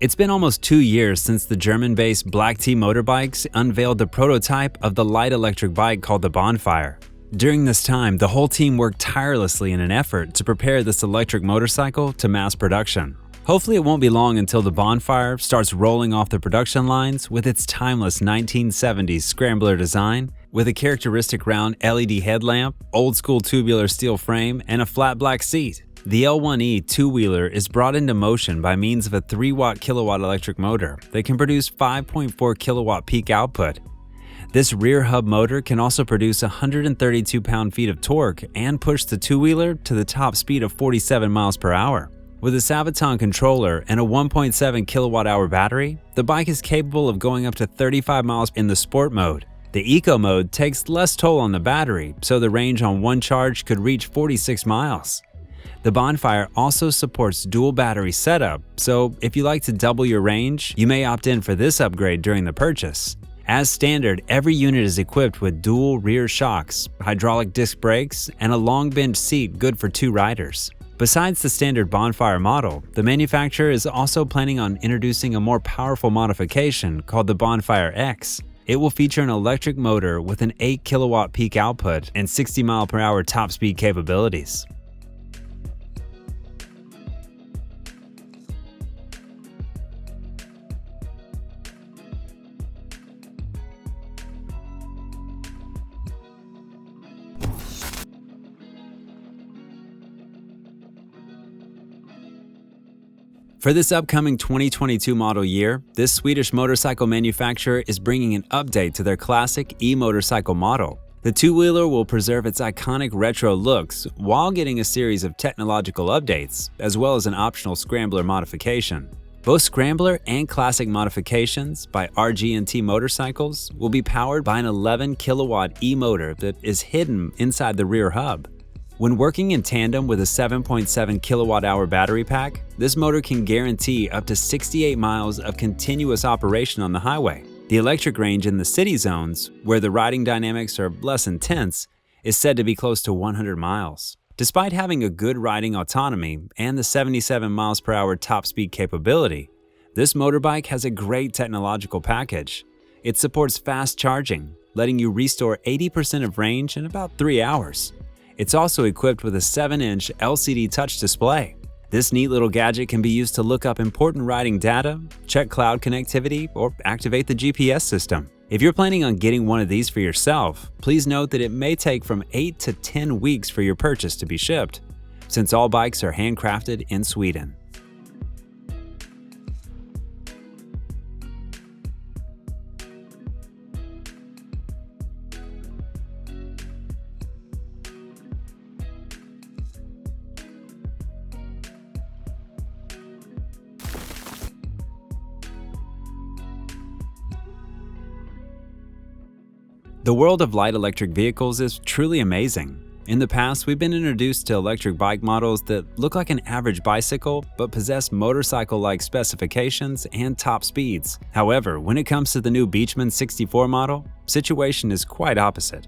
It's been almost 2 years since the German-based Black Tea Motorbikes unveiled the prototype of the light electric bike called the Bonfire. During this time, the whole team worked tirelessly in an effort to prepare this electric motorcycle to mass production. Hopefully it won't be long until the Bonfire starts rolling off the production lines with its timeless 1970s scrambler design, with a characteristic round LED headlamp, old-school tubular steel frame, and a flat black seat. The L1E two-wheeler is brought into motion by means of a 3-watt kilowatt electric motor that can produce 5.4 kilowatt peak output. This rear hub motor can also produce 132 pound-feet of torque and push the two-wheeler to the top speed of 47 miles per hour. With a Sabaton controller and a 1.7 kilowatt-hour battery, the bike is capable of going up to 35 miles in the sport mode. The Eco mode takes less toll on the battery, so the range on one charge could reach 46 miles. The Bonfire also supports dual battery setup, so if you like to double your range, you may opt in for this upgrade during the purchase. As standard, every unit is equipped with dual rear shocks, hydraulic disc brakes, and a long bench seat good for 2 riders. Besides the standard Bonfire model, the manufacturer is also planning on introducing a more powerful modification called the Bonfire X. It will feature an electric motor with an 8 kilowatt peak output and 60 mile per hour top speed capabilities. For this upcoming 2022 model year, this Swedish motorcycle manufacturer is bringing an update to their classic e-motorcycle model. The two-wheeler will preserve its iconic retro looks while getting a series of technological updates, as well as an optional scrambler modification. Both scrambler and classic modifications by RG&T Motorcycles will be powered by an 11 kilowatt e-motor that is hidden inside the rear hub. When working in tandem with a 7.7 kilowatt-hour battery pack, this motor can guarantee up to 68 miles of continuous operation on the highway. The electric range in the city zones, where the riding dynamics are less intense, is said to be close to 100 miles. Despite having a good riding autonomy and the 77 miles per hour top speed capability, this motorbike has a great technological package. It supports fast charging, letting you restore 80% of range in about 3 hours. It's also equipped with a 7-inch LCD touch display. This neat little gadget can be used to look up important riding data, check cloud connectivity, or activate the GPS system. If you're planning on getting one of these for yourself, please note that it may take from 8 to 10 weeks for your purchase to be shipped, since all bikes are handcrafted in Sweden. The world of light electric vehicles is truly amazing. In the past, we've been introduced to electric bike models that look like an average bicycle but possess motorcycle-like specifications and top speeds. However, when it comes to the new Beechman 64 model, situation is quite opposite.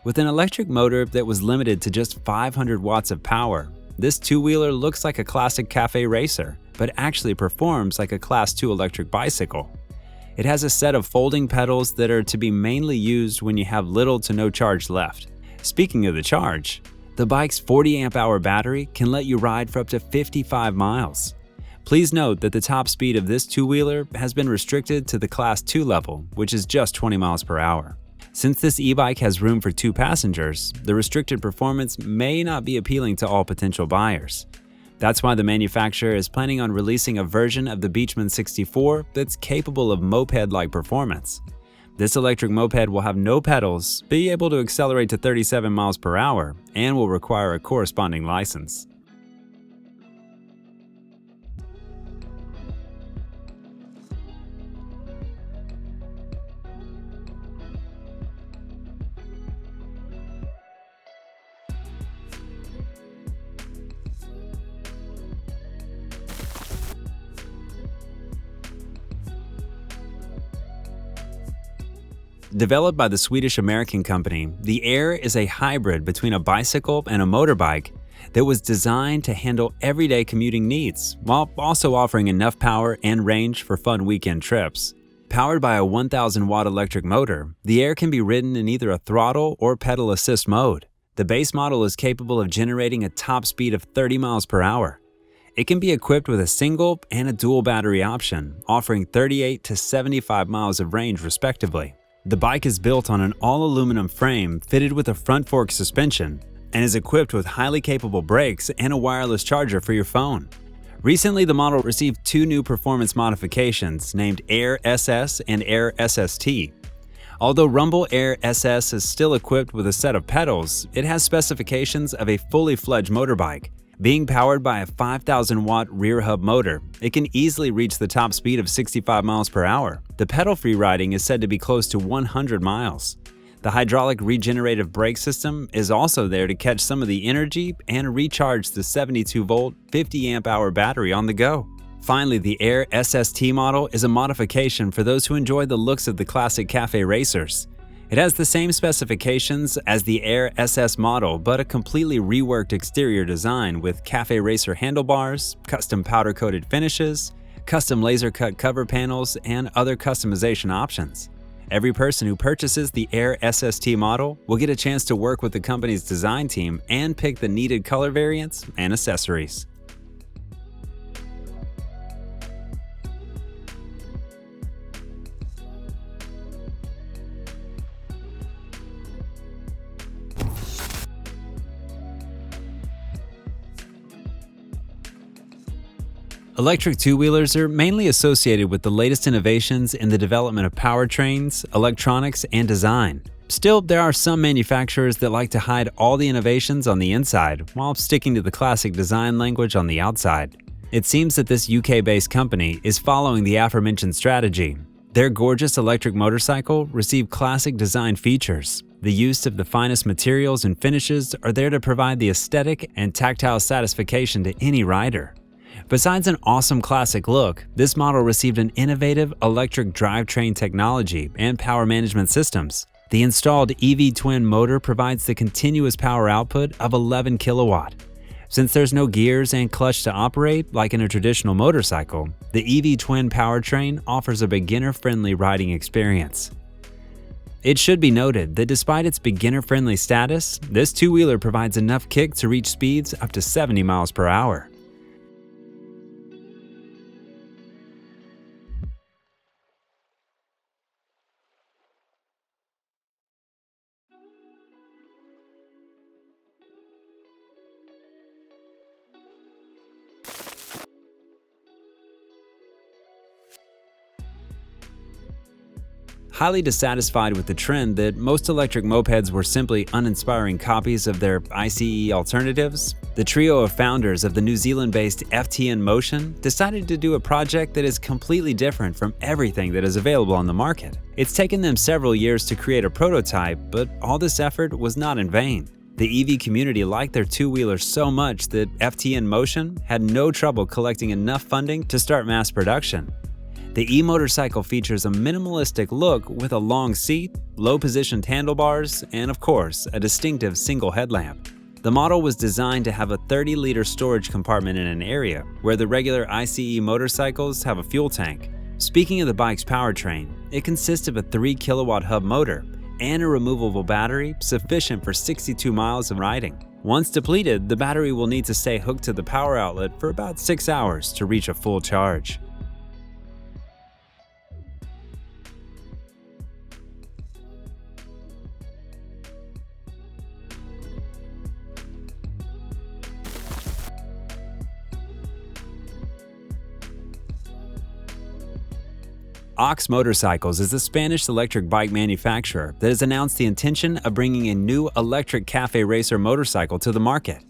With an electric motor that was limited to just 500 watts of power, this two-wheeler looks like a classic cafe racer, but actually performs like a Class 2 electric bicycle. It has a set of folding pedals that are to be mainly used when you have little to no charge left. Speaking of the charge, the bike's 40 amp hour battery can let you ride for up to 55 miles. Please note that the top speed of this two-wheeler has been restricted to the Class 2 level, which is just 20 miles per hour. Since this e-bike has room for 2 passengers, the restricted performance may not be appealing to all potential buyers. That's why the manufacturer is planning on releasing a version of the Beechman 64 that's capable of moped-like performance. This electric moped will have no pedals, be able to accelerate to 37 miles per hour, and will require a corresponding license. Developed by the Swedish-American company, the Air is a hybrid between a bicycle and a motorbike that was designed to handle everyday commuting needs, while also offering enough power and range for fun weekend trips. Powered by a 1,000-watt electric motor, the Air can be ridden in either a throttle or pedal assist mode. The base model is capable of generating a top speed of 30 miles per hour. It can be equipped with a single and a dual battery option, offering 38 to 75 miles of range respectively. The bike is built on an all-aluminum frame fitted with a front fork suspension and is equipped with highly capable brakes and a wireless charger for your phone. Recently, the model received two new performance modifications named Air SS and Air SST. Although Rumble Air SS is still equipped with a set of pedals, it has specifications of a fully fledged motorbike. Being powered by a 5,000-watt rear hub motor, it can easily reach the top speed of 65 miles per hour. The pedal-free riding is said to be close to 100 miles. The hydraulic regenerative brake system is also there to catch some of the energy and recharge the 72-volt, 50-amp-hour battery on the go. Finally, the Air SST model is a modification for those who enjoy the looks of the classic cafe racers. It has the same specifications as the Air SS model, but a completely reworked exterior design with cafe racer handlebars, custom powder-coated finishes, custom laser-cut cover panels, and other customization options. Every person who purchases the Air SST model will get a chance to work with the company's design team and pick the needed color variants and accessories. Electric two-wheelers are mainly associated with the latest innovations in the development of powertrains, electronics, and design. Still, there are some manufacturers that like to hide all the innovations on the inside while sticking to the classic design language on the outside. It seems that this UK-based company is following the aforementioned strategy. Their gorgeous electric motorcycle received classic design features. The use of the finest materials and finishes are there to provide the aesthetic and tactile satisfaction to any rider. Besides an awesome classic look, this model received an innovative electric drivetrain technology and power management systems. The installed EV twin motor provides the continuous power output of 11 kilowatt. Since there's no gears and clutch to operate like in a traditional motorcycle, the EV twin powertrain offers a beginner-friendly riding experience. It should be noted that despite its beginner-friendly status, this two-wheeler provides enough kick to reach speeds up to 70 miles per hour. Highly dissatisfied with the trend that most electric mopeds were simply uninspiring copies of their ICE alternatives, the trio of founders of the New Zealand-based FTN Motion decided to do a project that is completely different from everything that is available on the market. It's taken them several years to create a prototype, but all this effort was not in vain. The EV community liked their two-wheelers so much that FTN Motion had no trouble collecting enough funding to start mass production. The e-motorcycle features a minimalistic look with a long seat, low-positioned handlebars, and of course, a distinctive single headlamp. The model was designed to have a 30-liter storage compartment in an area where the regular ICE motorcycles have a fuel tank. Speaking of the bike's powertrain, it consists of a 3-kilowatt hub motor and a removable battery sufficient for 62 miles of riding. Once depleted, the battery will need to stay hooked to the power outlet for about 6 hours to reach a full charge. Ox Motorcycles is a Spanish electric bike manufacturer that has announced the intention of bringing a new electric cafe racer motorcycle to the market.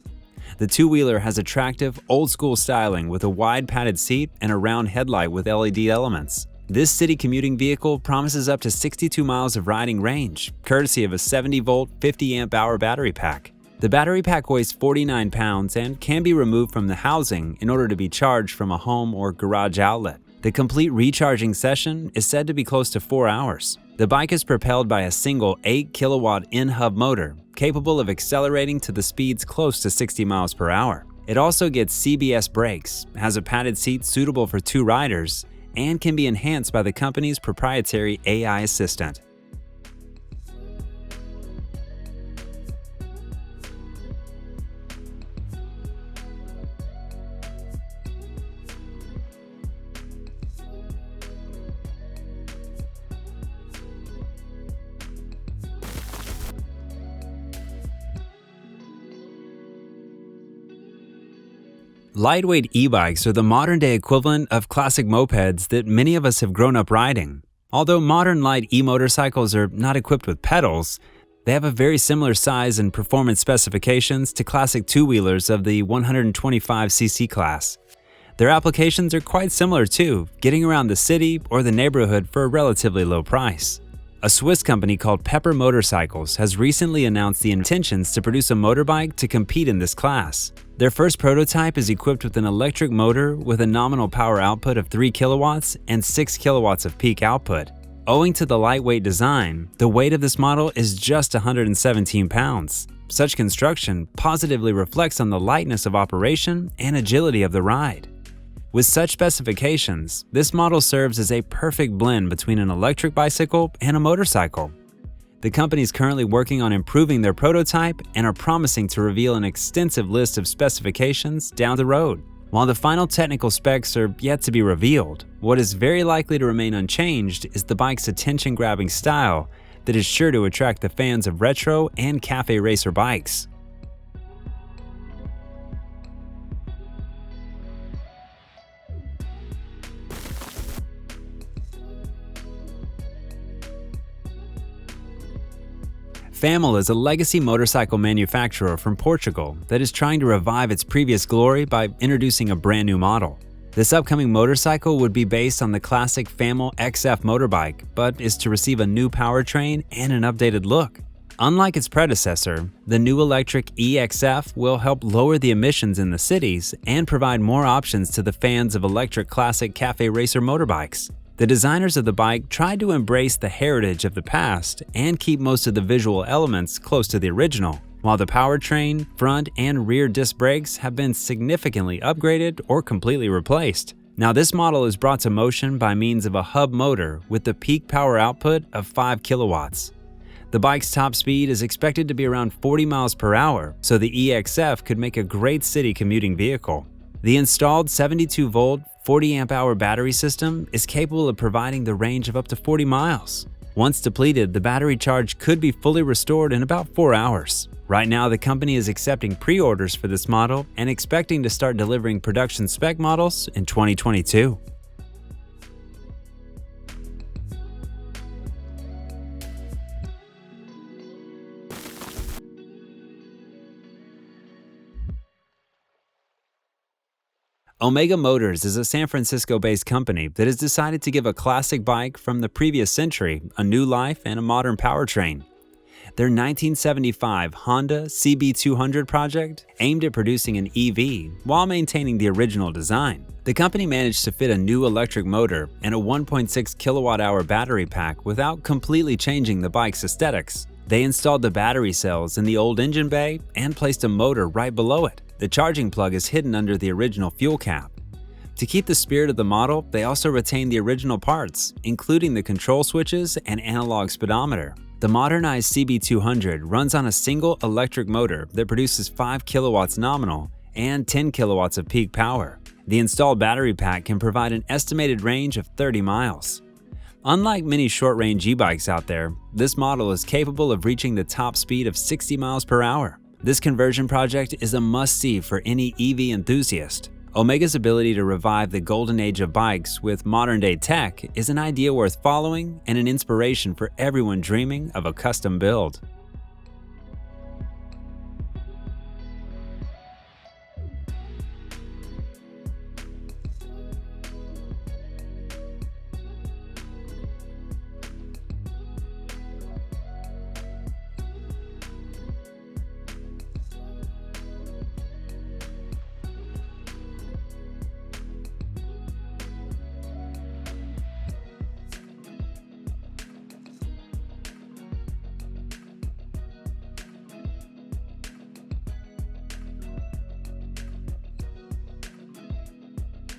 The two-wheeler has attractive, old-school styling with a wide padded seat and a round headlight with LED elements. This city commuting vehicle promises up to 62 miles of riding range, courtesy of a 70-volt, 50-amp-hour battery pack. The battery pack weighs 49 pounds and can be removed from the housing in order to be charged from a home or garage outlet. The complete recharging session is said to be close to 4 hours. The bike is propelled by a single 8-kilowatt in-hub motor, capable of accelerating to the speeds close to 60 miles per hour. It also gets CBS brakes, has a padded seat suitable for 2 riders, and can be enhanced by the company's proprietary AI assistant. Lightweight e-bikes are the modern-day equivalent of classic mopeds that many of us have grown up riding. Although modern light e-motorcycles are not equipped with pedals, they have a very similar size and performance specifications to classic two-wheelers of the 125cc class. Their applications are quite similar too, getting around the city or the neighborhood for a relatively low price. A Swiss company called Pepper Motorcycles has recently announced the intentions to produce a motorbike to compete in this class. Their first prototype is equipped with an electric motor with a nominal power output of 3 kilowatts and 6 kilowatts of peak output. Owing to the lightweight design, the weight of this model is just 117 pounds. Such construction positively reflects on the lightness of operation and agility of the ride. With such specifications, this model serves as a perfect blend between an electric bicycle and a motorcycle. The company is currently working on improving their prototype and are promising to reveal an extensive list of specifications down the road. While the final technical specs are yet to be revealed, what is very likely to remain unchanged is the bike's attention-grabbing style that is sure to attract the fans of retro and cafe racer bikes. Famil is a legacy motorcycle manufacturer from Portugal that is trying to revive its previous glory by introducing a brand new model. This upcoming motorcycle would be based on the classic Famil XF motorbike, but is to receive a new powertrain and an updated look. Unlike its predecessor, the new electric EXF will help lower the emissions in the cities and provide more options to the fans of electric classic cafe racer motorbikes. The designers of the bike tried to embrace the heritage of the past and keep most of the visual elements close to the original, while the powertrain, front and rear disc brakes have been significantly upgraded or completely replaced. Now this model is brought to motion by means of a hub motor with the peak power output of 5 kilowatts. The bike's top speed is expected to be around 40 miles per hour, so the EXF could make a great city commuting vehicle. The installed 72-volt, 40-amp-hour battery system is capable of providing the range of up to 40 miles. Once depleted, the battery charge could be fully restored in about 4 hours. Right now, the company is accepting pre-orders for this model and expecting to start delivering production spec models in 2022. Omega Motors is a San Francisco-based company that has decided to give a classic bike from the previous century a new life and a modern powertrain. Their 1975 Honda CB200 project aimed at producing an EV while maintaining the original design. The company managed to fit a new electric motor and a 1.6 kilowatt-hour battery pack without completely changing the bike's aesthetics. They installed the battery cells in the old engine bay and placed a motor right below it. The charging plug is hidden under the original fuel cap. To keep the spirit of the model, they also retained the original parts, including the control switches and analog speedometer. The modernized CB200 runs on a single electric motor that produces 5 kilowatts nominal and 10 kilowatts of peak power. The installed battery pack can provide an estimated range of 30 miles. Unlike many short-range e-bikes out there, this model is capable of reaching the top speed of 60 miles per hour. This conversion project is a must-see for any EV enthusiast. Omega's ability to revive the golden age of bikes with modern-day tech is an idea worth following and an inspiration for everyone dreaming of a custom build.